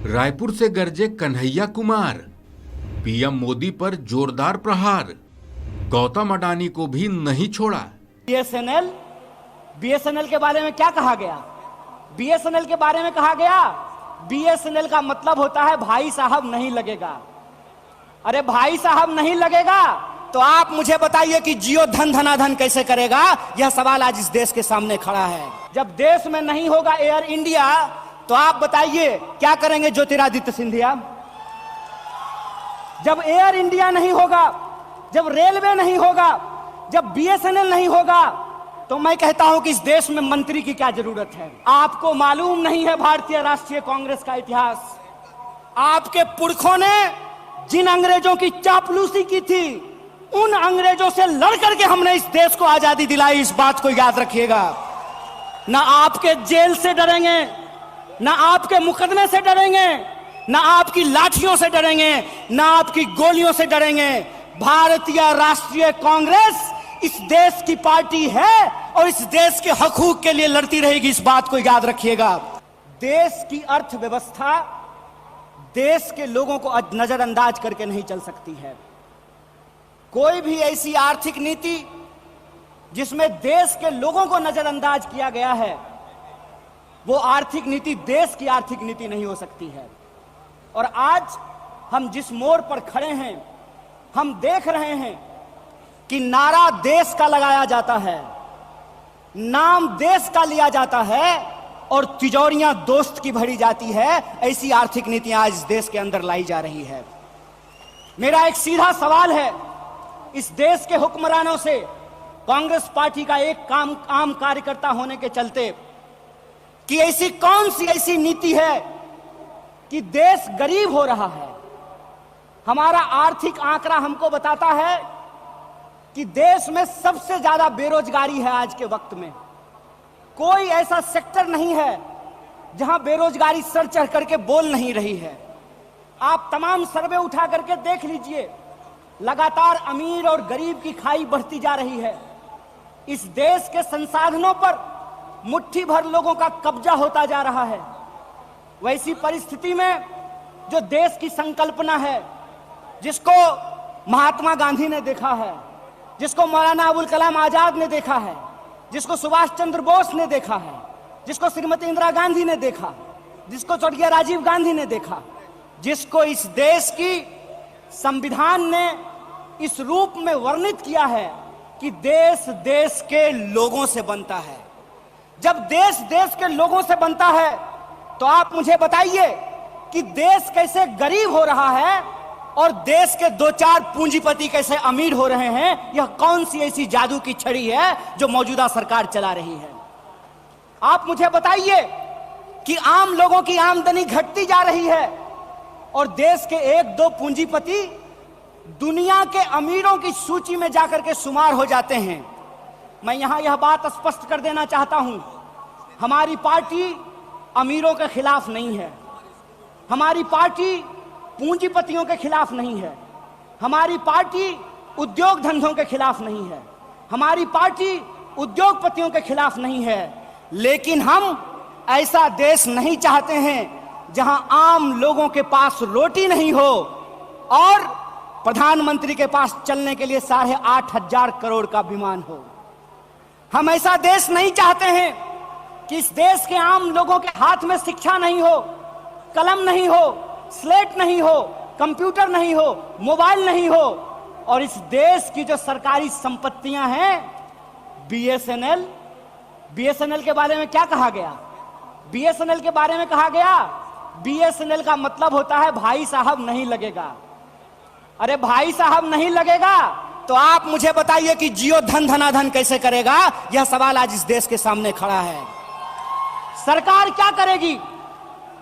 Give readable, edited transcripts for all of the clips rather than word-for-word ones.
रायपुर से गरजे कन्हैया कुमार, पीएम मोदी पर जोरदार प्रहार, गौतम अडानी को भी नहीं छोड़ा। बीएसएनएल के बारे में क्या कहा गया? बीएसएनएल के बारे में कहा गया बीएसएनएल का मतलब होता है भाई साहब नहीं लगेगा। अरे भाई साहब नहीं लगेगा तो आप मुझे बताइए कि जियो धन धनाधन कैसे करेगा? यह सवाल आज इस देश के सामने खड़ा है। जब देश में नहीं होगा एयर इंडिया तो आप बताइए क्या करेंगे ज्योतिरादित्य सिंधिया? जब एयर इंडिया नहीं होगा, जब रेलवे नहीं होगा, जब बीएसएनएल नहीं होगा, तो मैं कहता हूं कि इस देश में मंत्री की क्या जरूरत है? आपको मालूम नहीं है भारतीय राष्ट्रीय कांग्रेस का इतिहास। आपके पुरखों ने जिन अंग्रेजों की चापलूसी की थी, उन अंग्रेजों से लड़ करके हमने इस देश को आजादी दिलाई। इस बात को याद रखिएगा। ना आपके जेल से डरेंगे, ना आपके मुकदमे से डरेंगे, ना आपकी लाठियों से डरेंगे, ना आपकी गोलियों से डरेंगे। भारतीय राष्ट्रीय कांग्रेस इस देश की पार्टी है और इस देश के हकूक के लिए लड़ती रहेगी। इस बात को याद रखिएगा। देश की अर्थव्यवस्था देश के लोगों को नजरअंदाज करके नहीं चल सकती है। कोई भी ऐसी आर्थिक नीति जिसमें देश के लोगों को नजरअंदाज किया गया है, वो आर्थिक नीति देश की आर्थिक नीति नहीं हो सकती है। और आज हम जिस मोड़ पर खड़े हैं, हम देख रहे हैं कि नारा देश का लगाया जाता है, नाम देश का लिया जाता है और तिजोरियां दोस्त की भरी जाती है। ऐसी आर्थिक नीतियां आज इस देश के अंदर लाई जा रही है। मेरा एक सीधा सवाल है इस देश के हुक्मरानों से, कांग्रेस पार्टी का एक आम कार्यकर्ता होने के चलते, कि ऐसी कौन सी ऐसी नीति है कि देश गरीब हो रहा है? हमारा आर्थिक आंकड़ा हमको बताता है कि देश में सबसे ज्यादा बेरोजगारी है आज के वक्त में। कोई ऐसा सेक्टर नहीं है जहां बेरोजगारी सर चढ़ करके बोल नहीं रही है। आप तमाम सर्वे उठा करके देख लीजिए, लगातार अमीर और गरीब की खाई बढ़ती जा रही है। इस देश के संसाधनों पर मुट्ठी भर लोगों का कब्जा होता जा रहा है। वैसी परिस्थिति में जो देश की संकल्पना है, जिसको महात्मा गांधी ने देखा है, जिसको मौलाना अबुल कलाम आजाद ने देखा है, जिसको सुभाष चंद्र बोस ने देखा है, जिसको श्रीमती इंदिरा गांधी ने देखा, जिसको स्वर्गीय राजीव गांधी ने देखा, जिसको इस देश की संविधान ने इस रूप में वर्णित किया है कि देश देश के लोगों से बनता है। जब देश देश के लोगों से बनता है तो आप मुझे बताइए कि देश कैसे गरीब हो रहा है और देश के दो चार पूंजीपति कैसे अमीर हो रहे हैं? यह कौन सी ऐसी जादू की छड़ी है जो मौजूदा सरकार चला रही है? आप मुझे बताइए कि आम लोगों की आमदनी घटती जा रही है और देश के एक दो पूंजीपति दुनिया के अमीरों की सूची में जाकर के शुमार हो जाते हैं। मैं यहां यह बात स्पष्ट कर देना चाहता हूं, हमारी पार्टी अमीरों के खिलाफ नहीं है, हमारी पार्टी पूंजीपतियों के खिलाफ नहीं है, हमारी पार्टी उद्योग धंधों के खिलाफ नहीं है, हमारी पार्टी उद्योगपतियों के खिलाफ नहीं है। लेकिन हम ऐसा देश नहीं चाहते हैं जहां आम लोगों के पास रोटी नहीं हो और प्रधानमंत्री के पास चलने के लिए 8,500 करोड़ का विमान हो। हम ऐसा देश नहीं चाहते हैं कि इस देश के आम लोगों के हाथ में शिक्षा नहीं हो, कलम नहीं हो, स्लेट नहीं हो, कंप्यूटर नहीं हो, मोबाइल नहीं हो और इस देश की जो सरकारी संपत्तियां हैं, बीएसएनएल के बारे में क्या कहा गया? बीएसएनएल के बारे में कहा गया बीएसएनएल का मतलब होता है भाई साहब नहीं लगेगा। अरे भाई साहब नहीं लगेगा तो आप मुझे बताइए कि जियो धन धनाधन कैसे करेगा? यह सवाल आज इस देश के सामने खड़ा है। सरकार क्या करेगी?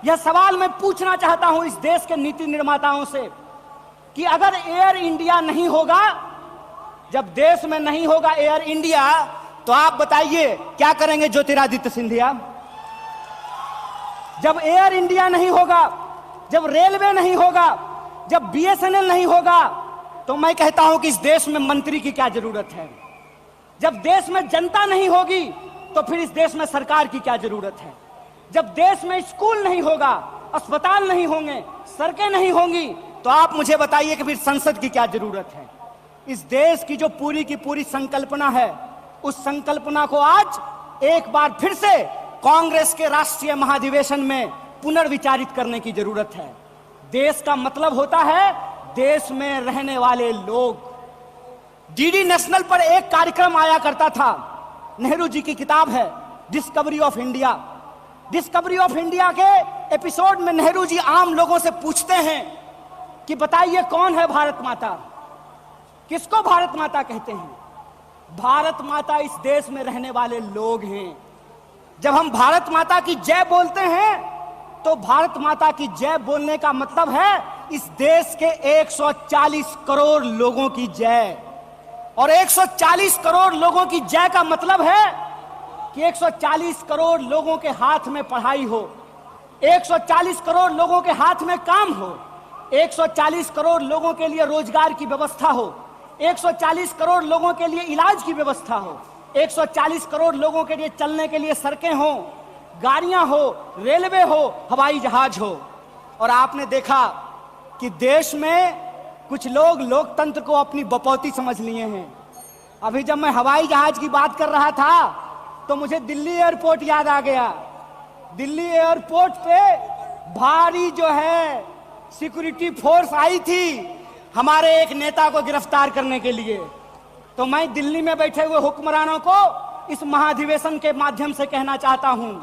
यह सवाल मैं पूछना चाहता हूं इस देश के नीति निर्माताओं से कि अगर एयर इंडिया नहीं होगा, जब देश में नहीं होगा एयर इंडिया, तो आप बताइए क्या करेंगे ज्योतिरादित्य सिंधिया? जब एयर इंडिया नहीं होगा, जब रेलवे नहीं होगा, जब बीएसएनएल नहीं होगा, तो मैं कहता हूं कि इस देश में मंत्री की क्या जरूरत है? जब देश में जनता नहीं होगी तो फिर इस देश में सरकार की क्या जरूरत है? जब देश में स्कूल नहीं होगा, अस्पताल नहीं होंगे, सड़कें नहीं होंगी, तो आप मुझे बताइए कि फिर संसद की क्या जरूरत है। इस देश की जो पूरी की पूरी संकल्पना है, उस संकल्पना को आज एक बार फिर से कांग्रेस के राष्ट्रीय महाधिवेशन में पुनर्विचारित करने की जरूरत है। देश का मतलब होता है देश में रहने वाले लोग। डीडी नेशनल पर एक कार्यक्रम आया करता था, नेहरू जी की किताब है discovery of India. Discovery of India के एपिसोड में नेहरू जी आम लोगों से पूछते हैं कि बताइए कौन है भारत माता, किसको भारत माता कहते हैं। भारत माता इस देश में रहने वाले लोग हैं। जब हम भारत माता की जय बोलते हैं तो भारत माता की जय बोलने का मतलब है इस देश के 140 करोड़ लोगों की जय। और 140 करोड़ लोगों की जय का मतलब है कि 140 करोड़ लोगों के हाथ में पढ़ाई हो, 140 करोड़ लोगों के हाथ में काम हो, 140 करोड़ लोगों के लिए रोजगार की व्यवस्था हो, 140 करोड़ लोगों के लिए इलाज की व्यवस्था हो, 140 करोड़ लोगों के लिए चलने के लिए सड़कें हो, गाड़ियां हो, रेलवे हो, हवाई जहाज हो। और आपने देखा कि देश में कुछ लोग लोकतंत्र को अपनी बपौती समझ लिए हैं। अभी जब मैं हवाई जहाज की बात कर रहा था तो मुझे दिल्ली एयरपोर्ट याद आ गया। दिल्ली एयरपोर्ट पे भारी जो है सिक्योरिटी फोर्स आई थी हमारे एक नेता को गिरफ्तार करने के लिए। तो मैं दिल्ली में बैठे हुए हुक्मरानों को इस महाधिवेशन के माध्यम से कहना चाहता हूं,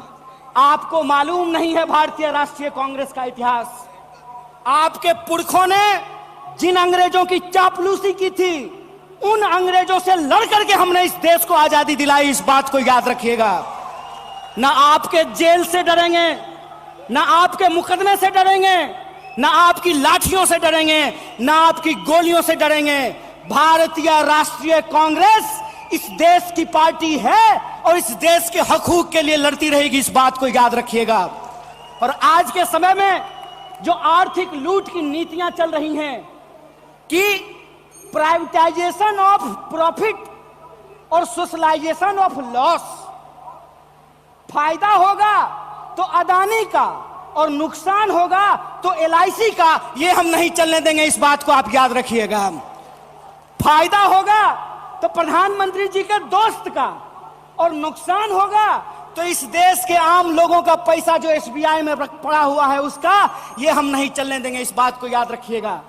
आपको मालूम नहीं है भारतीय राष्ट्रीय कांग्रेस का इतिहास। आपके पुरखों ने जिन अंग्रेजों की चापलूसी की थी, उन अंग्रेजों से लड़ करके हमने इस देश को आजादी दिलाई। इस बात को याद रखिएगा। ना आपके जेल से डरेंगे, ना आपके मुकदमे से डरेंगे, ना आपकी लाठियों से डरेंगे, ना आपकी गोलियों से डरेंगे। भारतीय राष्ट्रीय कांग्रेस इस देश की पार्टी है और इस देश के हकूक के लिए लड़ती रहेगी। इस बात को याद रखिएगा। और आज के समय में जो आर्थिक लूट की नीतियां चल रही हैं कि प्राइवेटाइजेशन ऑफ प्रॉफिट और सोशलाइजेशन ऑफ लॉस, फायदा होगा तो अदानी का और नुकसान होगा तो LIC का, ये हम नहीं चलने देंगे। इस बात को आप याद रखिएगा। फायदा होगा तो प्रधानमंत्री जी के दोस्त का और नुकसान होगा तो इस देश के आम लोगों का पैसा जो SBI में पड़ा हुआ है उसका, ये हम नहीं चलने देंगे। इस बात को याद रखिएगा।